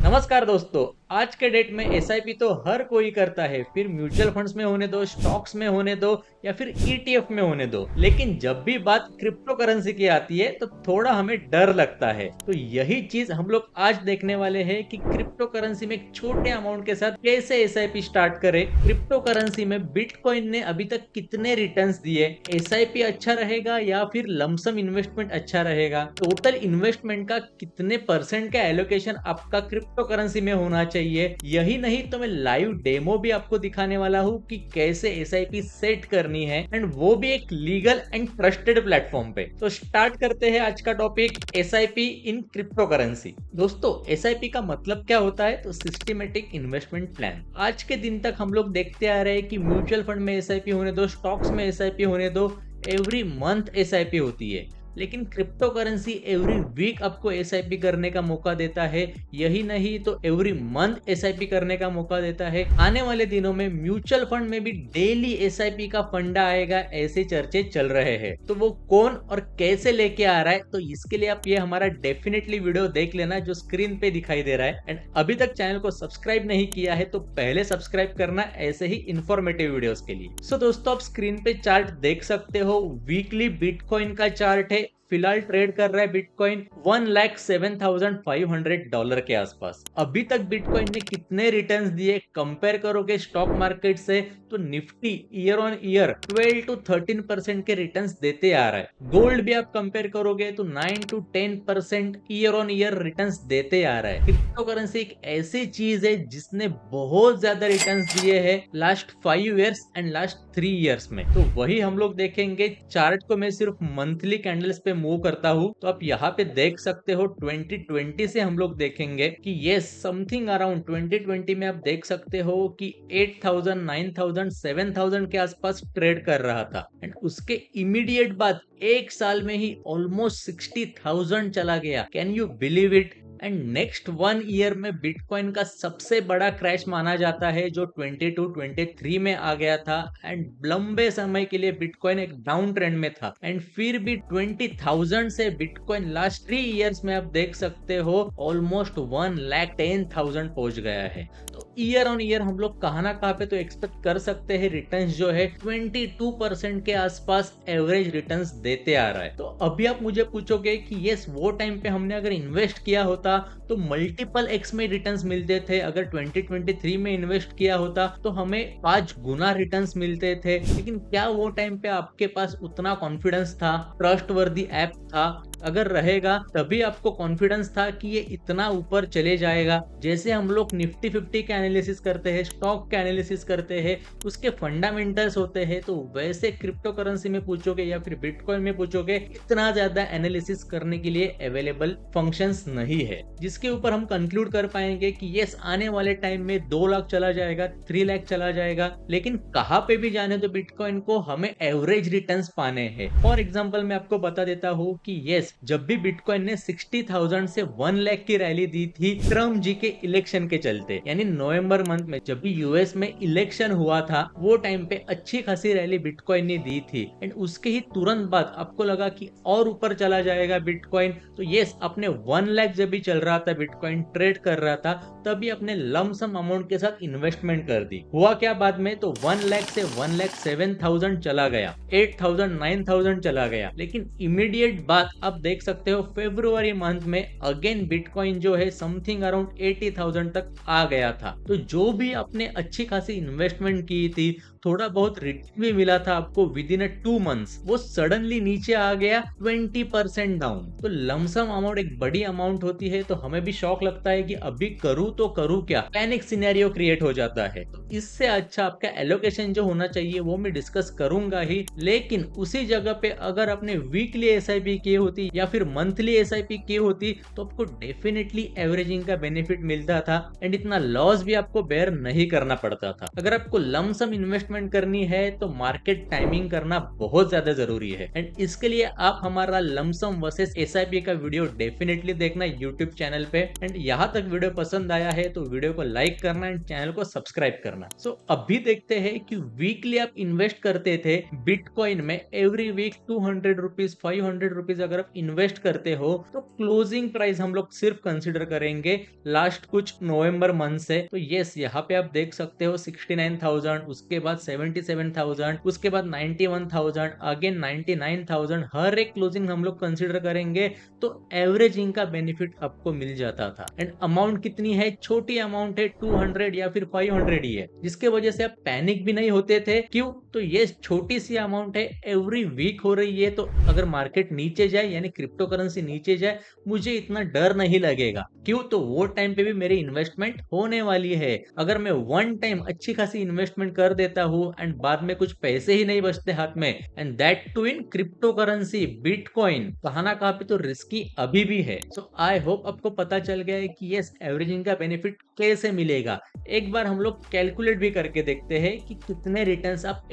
नमस्कार दोस्तों। आज के डेट में एसआईपी तो हर कोई करता है, फिर म्यूचुअल फंड्स में होने दो, स्टॉक्स में होने दो या फिर ईटीएफ में होने दो। लेकिन जब भी बात क्रिप्टो करेंसी की आती है तो थोड़ा हमें डर लगता है। तो यही चीज हम लोग आज देखने वाले हैं कि क्रिप्टो करेंसी में एक छोटे अमाउंट के साथ कैसे एसआईपी स्टार्ट करें। क्रिप्टो करेंसी में बिटकॉइन ने अभी तक कितने रिटर्न्स दिए, एसआईपी अच्छा रहेगा या फिर लमसम इन्वेस्टमेंट अच्छा रहेगा, टोटल इन्वेस्टमेंट का कितने परसेंट का एलोकेशन आपका क्रिप्टो करेंसी में होना चाहिए। यही नहीं तो मैं लाइव डेमो भी आपको दिखाने वाला हूँ कि कैसे एसआईपी सेट करनी है, एंड वो भी एक लीगल एंड ट्रस्टेड प्लेटफॉर्म पे। तो स्टार्ट करते हैं आज का टॉपिक, एसआईपी इन क्रिप्टो करेंसी। दोस्तों, एसआईपी का मतलब क्या होता है? तो सिस्टमेटिक इन्वेस्टमेंट प्लान। आज के दिन तक हम लोग देखते आ रहे हैं कि म्यूचुअल फंड में एसआईपी होने दो, स्टॉक्स में एसआईपी होने दो, एवरी मंथ एसआईपी होती है। लेकिन क्रिप्टो करेंसी एवरी वीक आपको एसआईपी करने का मौका देता है। यही नहीं तो एवरी मंथ एसआईपी करने का मौका देता है। आने वाले दिनों में म्यूचुअल फंड में भी डेली एसआईपी का फंडा आएगा, ऐसे चर्चे चल रहे हैं। तो वो कौन और कैसे लेके आ रहा है, तो इसके लिए आप ये हमारा डेफिनेटली वीडियो देख लेना जो स्क्रीन पे दिखाई दे रहा है। एंड अभी तक चैनल को सब्सक्राइब नहीं किया है तो पहले सब्सक्राइब करना, ऐसे ही इंफॉर्मेटिव वीडियोस के लिए। सो दोस्तों, आप स्क्रीन पे चार्ट देख सकते हो। वीकली बिटकॉइन का चार्ट है। फिलहाल ट्रेड कर रहा है बिटकॉइन $1,07,500 के आसपास। अभी तक बिटकॉइन ने कितने रिटर्न्स दिए कंपेयर करोगे स्टॉक मार्केट से, तो Nifty year on year 12 to 13% के रिटर्न्स देते आ रहा है। गोल्ड भी आप कंपेयर करोगे तो 9 to 10% year on year returns देते आ रहा है। क्रिप्टो करेंसी एक ऐसी चीज है जिसने बहुत ज्यादा रिटर्न्स दिए हैं last 5 years and last 3 years में। तो वही हम लोग देखेंगे। चार्ट को मैं सिर्फ मंथली कैंडल्स पे मूव करता हूँ, तो आप यहाँ पे देख सकते हो 2020 से हम लोग देखेंगे कि ये समथिंग अराउंड 2020 में आप देख सकते हो कि 8,000, 9,000, 7,000 के आसपास ट्रेड कर रहा था। एंड उसके इमीडिएट बाद एक साल में ही ऑलमोस्ट 60,000 चला गया। Can you believe it? And next 1 year में बिटकॉइन का सबसे बड़ा क्रैश माना जाता है जो 22-23 में आ गया था। एंड लंबे समय के लिए बिटकॉइन एक डाउन ट्रेंड में था। एंड फिर भी 20,000 से बिटकॉइन लास्ट 3 ईयर्स में आप देख सकते हो ऑलमोस्ट 1,10,000 पहुंच गया है। तो ईयर ऑन ईयर हम लोग कहाँ ना कहाँ पे तो एक्सपेक्ट कर सकते हैं रिटर्न्स जो है 22% के आसपास एवरेज रिटर्न्स देते आ रहा है। तो अभी आप मुझे पूछोगे कि यस, वो टाइम पे हमने अगर इन्वेस्ट किया होता तो मल्टीपल एक्स में रिटर्न्स मिलते थे। अगर 2023 में इन्वेस्ट किया होता तो हमें 5 गुना रिटर्न्स मिलते थे। लेकिन क्या वो टाइम पे आपके पास उतना कॉन्फिडेंस था, ट्रस्टवर्दी ऐप था? अगर रहेगा तभी आपको कॉन्फिडेंस था कि ये इतना ऊपर चले जाएगा। जैसे हम लोग निफ्टी 50 के एनालिसिस करते हैं, स्टॉक के एनालिसिस करते हैं, उसके फंडामेंटल्स होते हैं, तो वैसे क्रिप्टो करेंसी में पूछोगे या फिर बिटकॉइन में पूछोगे, इतना ज्यादा एनालिसिस करने के लिए अवेलेबल फंक्शंस नहीं है जिसके ऊपर हम कंक्लूड कर पाएंगे कि यस, आने वाले टाइम में 2 लाख चला जाएगा, 3 लाख चला जाएगा। लेकिन कहाँ पे भी जाने तो बिटकॉइन को हमें एवरेज रिटर्न्स पाने हैं। फॉर एग्जाम्पल मैं आपको बता देता हूँ कि यस, जब भी बिटकॉइन ने 60,000 से 1 लाख की रैली दी थी ट्रम्प जी के इलेक्शन के चलते, यानी नवंबर मंथ में जब भी यूएस में इलेक्शन हुआ था, वो टाइम पे अच्छी खासी रैली बिटकॉइन ने दी थी। एंड उसके ही तुरंत बाद आपको लगा कि और ऊपर चला जाएगा बिटकॉइन, तो यस, अपने 1 लाख जब भी चल रहा था, बिटकॉइन ट्रेड कर रहा था, तभी अपने लमसम अमाउंट के साथ इन्वेस्टमेंट कर दी। हुआ क्या बाद में? तो 1 लाख से 1,07,000 चला गया, 8,000, 9,000 चला गया। लेकिन इमीडिएट बात आप देख सकते हो फरवरी मंथ में अगेन बिटकॉइन जो है समथिंग अराउंड 80,000 तक आ गया था। तो जो भी आपने अच्छी खासी इन्वेस्टमेंट की थी, थोड़ा बहुत रिटर्न भी मिला था आपको विद इन 2 मंथ्स, वो सडनली नीचे आ गया 20% डाउन। तो लमसम अमाउंट एक बड़ी अमाउंट होती है, तो हमें भी शॉक लगता है कि अभी करूं तो करूं क्या, पैनिक सिनेरियो क्रिएट हो जाता है। तो इससे अच्छा आपका एलोकेशन जो होना चाहिए वो मैं डिस्कस करूंगा ही। लेकिन उसी जगह पे अगर आपने वीकली एसआईपी की होती या फिर मंथली एसआईपी की होती तो आपको डेफिनेटली एवरेजिंग का बेनिफिट मिलता था एंड इतना लॉस भी आपको बेयर नहीं करना पड़ता था। अगर आपको लमसम इन्वेस्टमेंट करनी है तो मार्केट टाइमिंग करना बहुत ज्यादा जरूरी है, एंड इसके लिए आप हमारा लमसम वर्सेस एसआईपी का वीडियो डेफिनेटली देखना यूट्यूब चैनल पे। एंड यहाँ तक वीडियो पसंद आया है तो वीडियो को लाइक करना एंड चैनल को सब्सक्राइब करना। सो अभी देखते हैं कि वीकली आप इन्वेस्ट करते थे बिटकॉइन में, एवरी वीक 200 रुपीज 500 रुपीज अगर आप इन्वेस्ट करते हो तो क्लोजिंग प्राइस हम लोग सिर्फ कंसिडर करेंगे लास्ट कुछ नवंबर मंथ से। तो यस, यहाँ पे आप देख सकते हो 69,000, उसके बाद 77,000, उसके बाद 91,000, अगेन 99,000, हर एक क्लोजिंग हम लोग कंसिडर करेंगे तो एवरेजिंग का बेनिफिट आपको मिल जाता था। एंड अमाउंट कितनी है, छोटी अमाउंट है, 200 या फिर 500 ही है, जिसके वजह से आप पैनिक भी नहीं होते थे। क्यों? तो ये छोटी सी अमाउंट है, एवरी वीक हो रही है, तो अगर मार्केट नीचे जाए यानी क्रिप्टो करेंसी नीचे जाए मुझे इतना डर नहीं लगेगा। क्यों? तो वो टाइम पे भी मेरी इन्वेस्टमेंट होने वाली है। अगर मैं वन टाइम अच्छी खासी इन्वेस्टमेंट कर देता हूँ एंड बाद में कुछ पैसे ही नहीं बचते हाथ में, and that too in crypto currency bitcoin, कहाँ ना कहाँ पे तो रिस्की अभी भी है। सो आई होप आपको पता चल गया है कि यस, एवरेजिंग का बेनिफिट कैसे मिलेगा। एक बार हम लोग कैलकुलेट भी करके देखते हैं कि कितने रिटर्न्स आप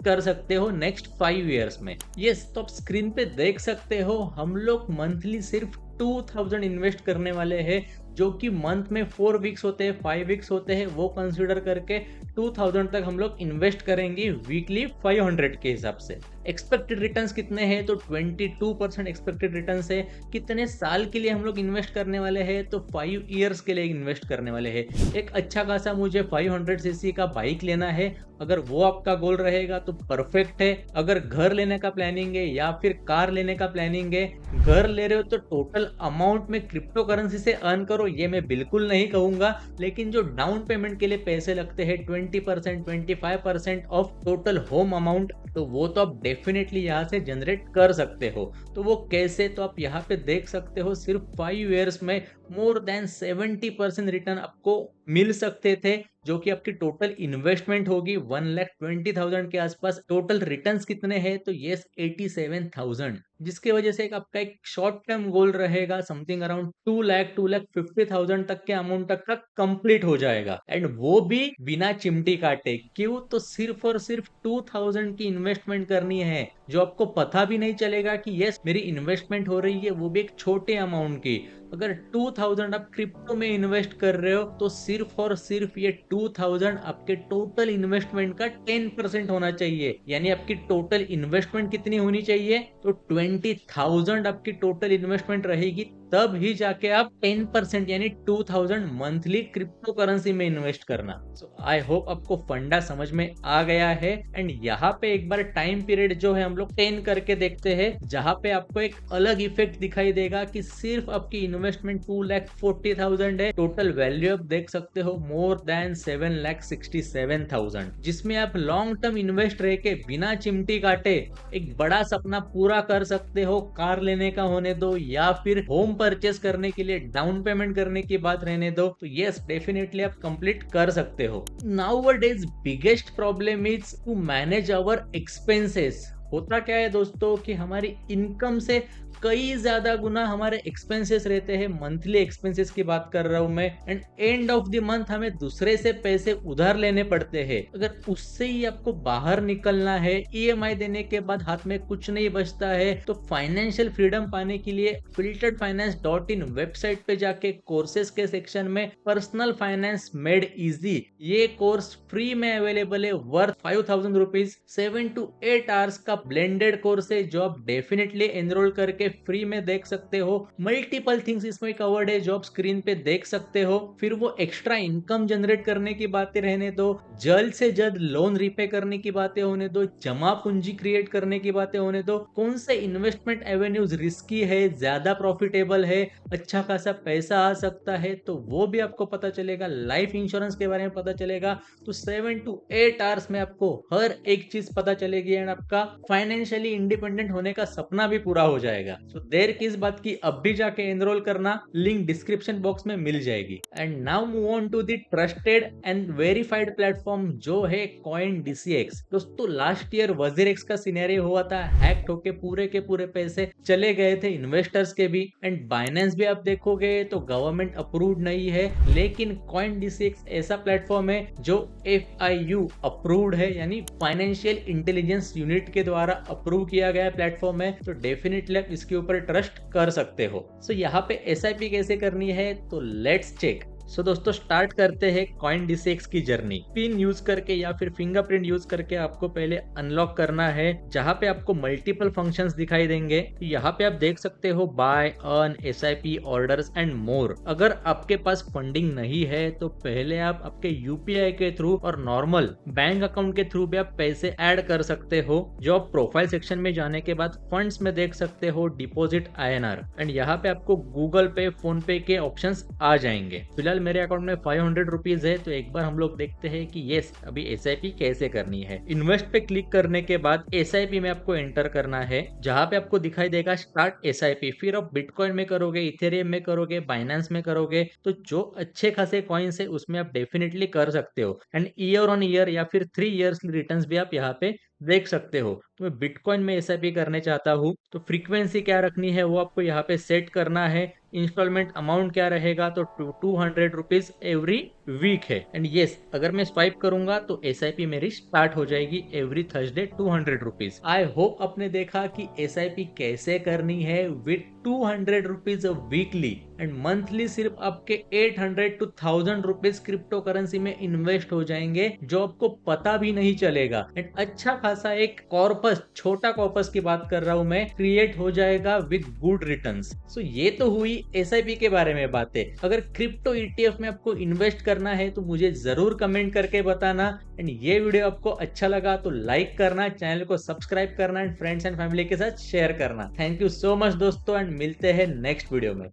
कर सकते हो नेक्स्ट 5 इयर्स में। यस, तो आप स्क्रीन पे देख सकते हो हम लोग मंथली सिर्फ 2000 इन्वेस्ट करने वाले हैं, जो कि मंथ में 4 वीक्स होते हैं, 5 वीक्स होते हैं, वो कंसीडर करके 2000 तक हम लोग इन्वेस्ट करेंगे वीकली 500 के हिसाब से। एक्सपेक्टेड रिटर्न्स कितने हैं, तो 22% एक्सपेक्टेड रिटर्न्स है। कितने साल के लिए हम लोग इन्वेस्ट करने वाले हैं, तो 5 इयर्स के लिए इन्वेस्ट करने वाले हैं। एक अच्छा खासा मुझे 500 सीसी का बाइक लेना है, अगर वो आपका गोल रहेगा तो परफेक्ट है। अगर घर लेने का प्लानिंग है या फिर कार लेने का प्लानिंग है, घर ले रहे हो तो टोटल अमाउंट में क्रिप्टो करेंसी से अर्न करो, ये मैं बिल्कुल नहीं कहूंगा, लेकिन जो डाउन पेमेंट के लिए पैसे लगते हैं 20% 25% ऑफ टोटल होम अमाउंट, तो वो तो आप डेफिनेटली यहाँ से जनरेट कर सकते हो। तो वो कैसे, तो आप यहाँ पे देख सकते हो सिर्फ 5 इयर्स में मोर देन 70% रिटर्न आपको मिल सकते थे, जो कि आपकी टोटल इन्वेस्टमेंट होगी 1,20,000 के आसपास। टोटल रिटर्न्स कितने हैं, तो यस 87,000, जिसके वजह से आपका एक शॉर्ट टर्म गोल रहेगा समथिंग अराउंड 2,50,000 तक के अमाउंट तक का कंप्लीट हो जाएगा, एंड वो भी बिना चिमटी काटे। क्यों? तो सिर्फ और सिर्फ 2000 की इन्वेस्टमेंट करनी है, जो आपको पता भी नहीं चलेगा कि यस मेरी इन्वेस्टमेंट हो रही है, वो भी एक छोटे अमाउंट की। अगर 2000 आप क्रिप्टो में इन्वेस्ट कर रहे हो तो सिर्फ और सिर्फ ये 2000 आपके टोटल इन्वेस्टमेंट का 10% होना चाहिए। यानी आपकी टोटल इन्वेस्टमेंट कितनी होनी चाहिए, तो 20,000 आपकी टोटल इन्वेस्टमेंट रहेगी, तब ही जाके आप 10% यानी 2000 मंथली क्रिप्टो करेंसी में इन्वेस्ट करना। सो आई होप आपको फंडा समझ में आ गया है। एंड यहाँ पे एक बार टाइम पीरियड जो है हम लोग 10 करके देखते हैं, जहां पे आपको एक अलग इफेक्ट दिखाई देगा कि सिर्फ आपकी इन्वेस्टमेंट 2,40,000 है, टोटल वैल्यू आप देख सकते हो मोर देन 7,67,000, जिसमें आप लॉन्ग टर्म इन्वेस्ट रह के बिना चिमटी काटे एक बड़ा सपना पूरा कर सकते हो। कार लेने का होने दो या फिर होम परचेस करने के लिए डाउन पेमेंट करने की बात रहने दो, तो यस डेफिनेटली आप कंप्लीट कर सकते हो। Nowadays biggest problem is to manage our expenses. होता क्या है दोस्तों कि हमारी इनकम से कई ज्यादा गुना हमारे एक्सपेंसेस रहते हैं। मंथली एक्सपेंसेस की बात कर रहा हूं मैं, and end of the month हमें दूसरे से पैसे उधार लेने पड़ते हैं। अगर उससे ही आपको बाहर निकलना है, ईएमआई देने के बाद हाथ में कुछ नहीं बचता है, तो फाइनेंशियल फ्रीडम पाने के लिए filteredfinance.in वेबसाइट पे जाके कोर्सेज के सेक्शन में पर्सनल फाइनेंस मेड इजी, ये कोर्स फ्री में अवेलेबल है, वर्थ 5,000 रुपीज। 7 to 8 आवर्स का ब्लेंडेड कोर्स है, जो आप डेफिनेटली एनरोल करके फ्री में देख सकते हो। मल्टीपल थिंग्स इसमें कवर्ड है जो आप स्क्रीन पे देख सकते हो। फिर वो एक्स्ट्रा इनकम जनरेट करने की बातें रहने दो, जल्द से जल्द लोन रिपे करने की बातें होने दो, जमा पूंजी क्रिएट करने की बातें होने दो, कौन से इन्वेस्टमेंट एवेन्यूज रिस्की है, ज्यादा प्रॉफिटेबल है, अच्छा खासा पैसा आ सकता है, तो वो भी आपको पता चलेगा। लाइफ इंश्योरेंस के बारे में पता चलेगा। तो 7 to 8 आवर्स में आपको हर एक चीज पता चलेगी, एंड आपका फाइनेंशियली इंडिपेंडेंट होने का सपना भी पूरा हो जाएगा। सो देर किस बात की, अब भी जाके एनरोल करना, लिंक डिस्क्रिप्शन बॉक्स में मिल जाएगी। And now move on to the trusted and verified platform जो है CoinDCX। दोस्तों लास्ट ईयर WazirX का सिनेरियो हुआ था, हैक्ड होके पूरे के पूरे पैसे चले गए थे इन्वेस्टर्स के भी। एंड बाइनेंस भी आप देखोगे तो गवर्नमेंट अप्रूव्ड नहीं है, लेकिन CoinDCX ऐसा प्लेटफॉर्म है जो FIU अप्रूव्ड है, यानी फाइनेंशियल इंटेलिजेंस यूनिट के द्वारा अप्रूव किया गया प्लेटफॉर्म है। तो डेफिनेटली आप इसके ऊपर ट्रस्ट कर सकते हो। सो यहाँ पे SIP कैसे करनी है, तो लेट्स चेक। सो दोस्तों स्टार्ट करते हैं CoinDCX की जर्नी। पिन यूज करके या फिर फिंगरप्रिंट यूज करके आपको पहले अनलॉक करना है, जहां पे आपको मल्टीपल फंक्शंस दिखाई देंगे। यहाँ पे आप देख सकते हो buy, earn, SIP, orders and more. अगर आपके पास फंडिंग नहीं है तो पहले आप आपके UPI के थ्रू और नॉर्मल बैंक अकाउंट के थ्रू भी आप पैसे ऐड कर सकते हो, जो आप प्रोफाइल सेक्शन में जाने के बाद फंड्स में देख सकते हो डिपॉजिट INR। एंड यहाँ पे आपको गूगल पे, फोन पे के ऑप्शंस आ जाएंगे। फिलहाल मेरे अकाउंट में 500 रुपीज है, तो एक बार हम लोग देखते हैं कि यस अभी SIP कैसे करनी है। इन्वेस्ट पे क्लिक करने के बाद SIP में आपको एंटर करना है, जहां पे आपको दिखाई देगा स्टार्ट SIP। फिर आप बिटकॉइन में करोगे, इथेरियम में करोगे, बाइनेंस में करोगे, तो जो अच्छे खासे कॉइन्स है उसमें आप डेफिनेटली कर सकते हो। एंड ईयर ऑन ईयर या फिर 3 ईयर्स रिटर्न्स भी आप यहाँ पे देख सकते हो। तो मैं बिटकॉइन में SIP करने चाहता हूँ, तो फ्रीक्वेंसी क्या रखनी है वो आपको यहाँ पे सेट करना है। इंस्टॉलमेंट अमाउंट क्या रहेगा, तो 200 रुपीज एवरी वीक है। एंड यस अगर मैं स्वाइप करूंगा तो SIP मेरी स्टार्ट हो जाएगी every Thursday 200 rupees. I hope आपने देखा कि SIP कैसे करनी है with 200 rupees weekly. And monthly सिर्फ आपके 800 to 1000 रुपीज क्रिप्टो करेंसी में इन्वेस्ट हो जाएंगे, जो आपको पता भी नहीं चलेगा। एंड अच्छा खासा एक कॉर्पस, छोटा कॉर्पस की बात कर रहा हूं मैं, क्रिएट हो जाएगा विद गुड रिटर्न्स। सो ये तो हुई SIP के बारे में बातें। अगर क्रिप्टो ETF में आपको इन्वेस्ट करना है तो मुझे जरूर कमेंट करके बताना। एंड ये वीडियो आपको अच्छा लगा तो लाइक करना, चैनल को सब्सक्राइब करना एंड फ्रेंड्स एंड फैमिली के साथ शेयर करना। थैंक यू सो मच दोस्तों, एंड मिलते हैं नेक्स्ट वीडियो में।